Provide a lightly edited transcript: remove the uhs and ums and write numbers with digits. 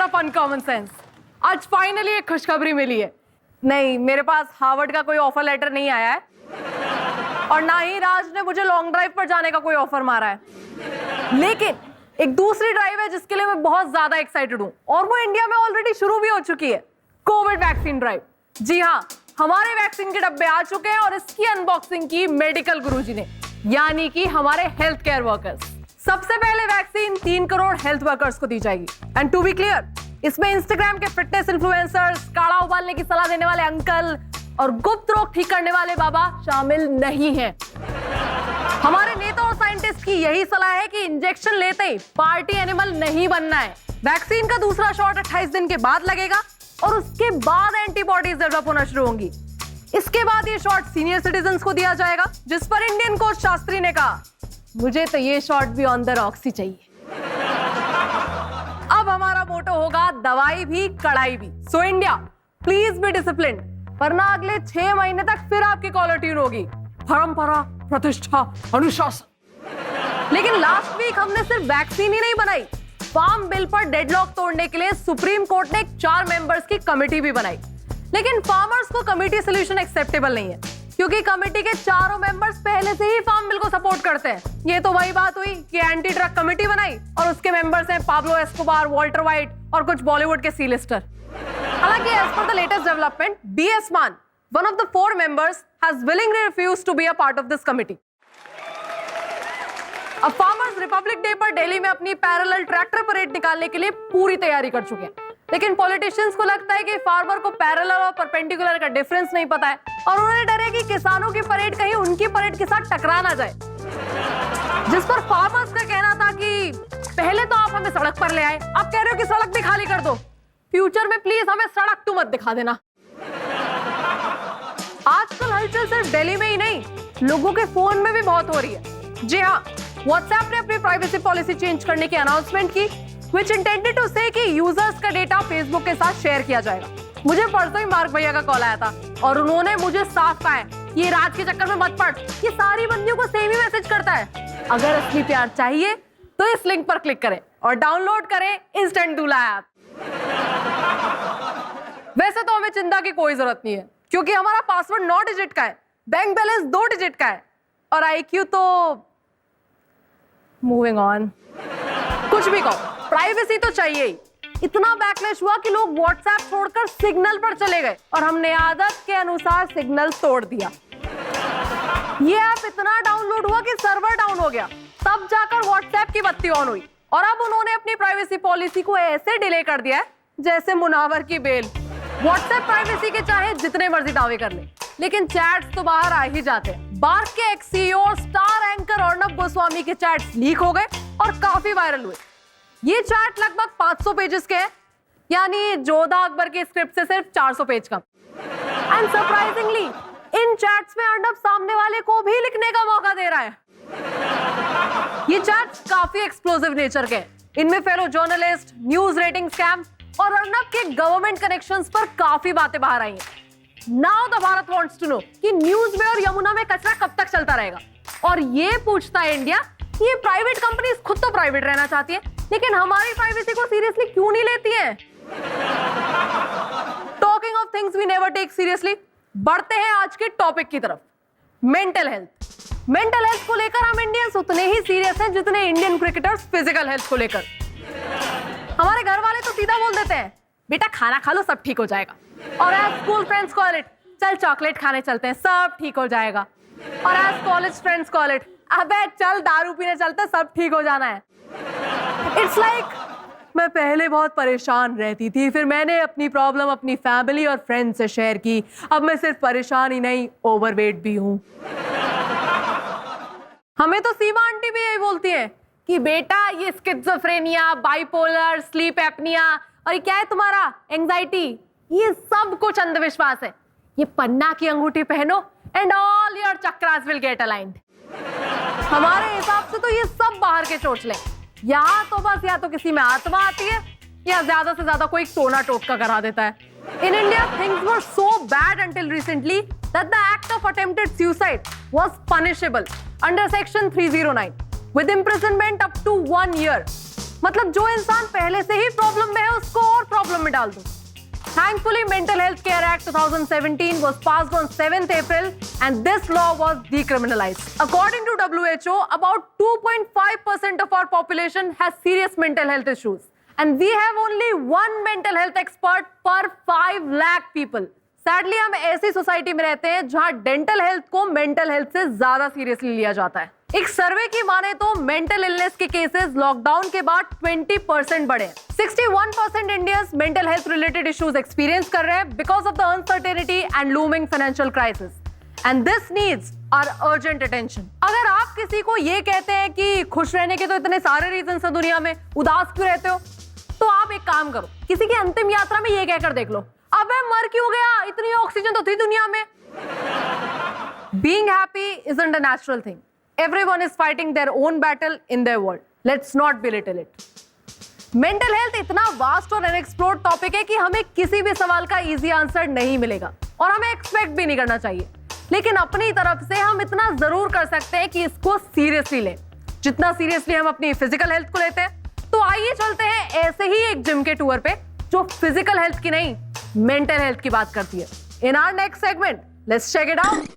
Of uncommon sense. आज finally एक खुशखबरी मिली है। नहीं, मेरे पास हार्वर्ड का कोई ऑफर लेटर नहीं आया है और ना ही राज ने मुझे लॉन्ग ड्राइव पर जाने का कोई ऑफर मारा है। लेकिन एक दूसरी ड्राइव है जिसके लिए मैं बहुत ज्यादा एक्साइटेड हूँ और वो इंडिया में ऑलरेडी शुरू भी हो चुकी है। Covid vaccine drive. जी हाँ, हमारे वैक्सीन के डब्बे आ चुके हैं और इसकी अनबॉक्सिंग की मेडिकल गुरुजी ने, यानी कि हमारे हेल्थ केयर वर्कर्स। सबसे पहले वैक्सीन 3 करोड़ हेल्थ वर्कर्स को दी जाएगी। एंड टू बी क्लियर, इसमें इंस्टाग्राम के फिटनेस इन्फ्लुएंसर्स, काढ़ा उबालने की सलाह देने वाले अंकल और गुप्त रोग ठीक करने वाले बाबा शामिल नहीं हैं। हमारे नेता और साइंटिस्ट की यही सलाह है कि इंजेक्शन लेते ही पार्टी एनिमल नहीं बनना है। वैक्सीन का दूसरा शॉट 28 दिन के बाद लगेगा और उसके बाद एंटीबॉडीज डेवलप होना शुरू होंगी। इसके बाद ये शॉट सीनियर सिटीजन्स को दिया जाएगा, जिस पर इंडियन कोच शास्त्री ने कहा, मुझे तो ये शॉट भी ऑन द रॉक्स ही चाहिए। अब हमारा मोटो होगा दवाई भी कड़ाई भी। So India, please be disciplined, वरना अगले 6 महीने तक फिर आपकी कॉलर ट्यून होगी, परंपरा, प्रतिष्ठा, अनुशासन। लेकिन लास्ट वीक हमने सिर्फ वैक्सीन ही नहीं बनाई, फार्म बिल पर डेडलॉक तोड़ने के लिए सुप्रीम कोर्ट ने 4 मेंबर्स की कमेटी भी बनाई। लेकिन फार्मर्स को कमेटी सोल्यूशन एक्सेप्टेबल नहीं है, क्योंकि कमेटी के चारों मेंबर्स पहले से ही फार्म बिल को सपोर्ट करते हैं। ये तो वही बात हुई कि एंटी ड्रग कमेटी बनाई और उसके मेंबर्स हैं पाब्लो एस्कोबार, वॉल्टर वाइट और कुछ बॉलीवुड के सी लिस्टर। हालांकि as per the latest development, B.S. मान, one of the 4 members, has willingly refused to be a part of this committee. अब फार्मर्स रिपब्लिक डे पर दिल्ली में अपनी पैरेलल ट्रैक्टर परेड निकालने के लिए पूरी तैयारी कर चुके हैं। लेकिन पॉलिटिशियंस को लगता है कि फार्मर को पैरेलल और परपेंडिकुलर का डिफरेंस नहीं पता है और उन्हें डर है कि किसानों की परेड कहीं उनकी परेड के साथ टकरा ना जाए। जिस पर फार्मर्स का कहना था कि पहले तो आप हमें सड़क पर ले आए, आप कह रहे हो कि सड़क भी खाली कर दो, फ्यूचर में प्लीज हमें सड़क तो मत दिखा देना। आजकल हलचल सिर्फ दिल्ली में ही नहीं, लोगों के फोन में भी बहुत हो रही है। जी हाँ, व्हाट्सएप ने अपनी प्राइवेसी पॉलिसी चेंज करने की अनाउंसमेंट की, which intended to say कि यूजर्स का डेटा फेसबुक के साथ शेयर किया जाएगा। मुझे परसों ही मार्क भैया का कॉल आया था और उन्होंने मुझे साफ कहा है, ये रात के चक्कर में मत पड़, ये सारी बंदियों को सेम ही मैसेज करता है। अगर असली प्यार चाहिए तो इस लिंक पर क्लिक करें और डाउनलोड करें इंस्टेंट दूल्हा ऐप। वैसे तो हमें चिंता की कोई जरूरत नहीं है, क्योंकि हमारा पासवर्ड 9 डिजिट का है, बैंक बैलेंस 2 डिजिट का है और IQ तो मूविंग ऑन। कुछ भी कहो, प्राइवेसी तो चाहिए ही। इतना बैकलैश हुआ कि लोग व्हाट्सएप छोड़कर सिग्नल पर चले गए और हमने आदत के अनुसार सिग्नल तोड़ दिया। ये ऐप इतना डाउनलोड हुआ कि सर्वर डाउन हो गया, तब जाकर व्हाट्सएप की बत्ती ऑन हुई और अब उन्होंने अपनी प्राइवेसी पॉलिसी को ऐसे डिले कर दिया है जैसे मुनावर की बेल। व्हाट्सएप प्राइवेसी के चाहे जितने मर्जी दावे कर ले, लेकिन चैट्स तो बाहर आ ही जाते हैं। बार्क के एक्स CEO और स्टार एंकर अर्नब गोस्वामी के चैट्स लीक हो गए और काफी वायरल हुए। ये चैट लगभग 500 पेजेस के हैं, यानी जोधा अकबर के स्क्रिप्ट से सिर्फ 400 page come. And surprisingly in chats में अर्नब सामने वाले को भी लिखने का मौका दे रहा है। ये चैट्स काफी एक्सप्लोसिव नेचर के हैं। इनमें fellow journalist, news rating scam और अर्नब के गवर्नमेंट कनेक्शंस पर काफी बातें बाहर आई हैं। Now the Bharat wants to know कि न्यूज में और यमुना में कचरा कब तक चलता रहेगा। और ये पूछता है इंडिया कि ये प्राइवेट कंपनीज खुद तो प्राइवेट रहना चाहती है, लेकिन हमारी प्राइवेसी को सीरियसली क्यों नहीं लेती है। Talking of things we never take seriously, बढ़ते हैं आज के टॉपिक की तरफ, मेंटल हेल्थ। मेंटल हेल्थ को लेकर हम इंडियंस उतने ही सीरियस हैं जितने इंडियन क्रिकेटर्स फिजिकल हेल्थ को लेकर। हमारे घर वाले तो सीधा बोल देते हैं, बेटा खाना खा लो सब ठीक हो जाएगा। और as school friends call it, चल चॉकलेट खाने चलते हैं सब ठीक हो जाएगा। और as college friends call it, अबे चल दारू पीने चलते सब ठीक हो जाना है। इट्स लाइक मैं पहले बहुत परेशान रहती थी, फिर मैंने अपनी प्रॉब्लम अपनी फैमिली और फ्रेंड्स से शेयर की, अब मैं सिर्फ परेशान ही नहीं ओवरवेट भी हूं। हमें तो सीमा आंटी भी यही बोलती है कि बेटा ये स्किज़ोफ्रेनिया, बाइपोलर, स्लीप एपनिया और ये क्या है तुम्हारा एंजाइटी, ये सब कुछ अंधविश्वास है। ये पन्ना की अंगूठी पहनो and all your chakras will get aligned. हमारे हिसाब से तो ये सब बाहर के चोचले। यहाँ तो बस या तो किसी में आत्मा आती है या ज्यादा से ज्यादा कोई टोना टोटका करा देता है। In India, things were so bad until recently that the act of attempted suicide was punishable under Section 309 with imprisonment up to 1 year. मतलब जो इंसान पहले से ही प्रॉब्लम में है उसको और प्रॉब्लम में डाल दो। Thankfully, Mental Health Care Act 2017 was passed on 7th April and this law was decriminalized. According to WHO, about 2.5% of our population has serious mental health issues. And we have only one mental health expert per 5 lakh people. Sadly, हम ऐसी society में रहते हैं जहां dental health को mental health से ज्यादा seriously लिया जाता है। एक सर्वे की माने तो मेंटल इलनेस के केसेस लॉकडाउन के बाद 20% बढ़े। 61% Indians mental health related issues experience कर रहे हैं because of the uncertainty and looming financial crisis and this needs our urgent attention. अगर आप किसी को ये कहते हैं कि खुश रहने के तो इतने सारे रीजंस हैं दुनिया में, उदास क्यों रहते हो, तो आप एक काम करो, किसी की अंतिम यात्रा में ये कहकर देख लो, अबे मर क्यों गया, इतनी ऑक्सीजन तो थी दुनिया में। Being happy isn't a natural thing. Everyone is fighting their own battle in their world. Let's not belittle it. Mental health इतना वास्ट और अनएक्सप्लोर्ड टॉपिक है कि हमें किसी भी सवाल का इजी आंसर नहीं मिलेगा और हमें एक्सपेक्ट भी नहीं करना चाहिए, लेकिन अपनी तरफ से हम इतना जरूर कर सकते हैं कि इसको सीरियसली लें, जितना सीरियसली हम अपनी फिजिकल हेल्थ को लेते हैं। तो आइए चलते हैं ऐसे ही एक जिम के टूर पे जो फिजिकल हेल्थ की नहीं, मेंटल हेल्थ की बात करती है। In our next segment, let's check it out.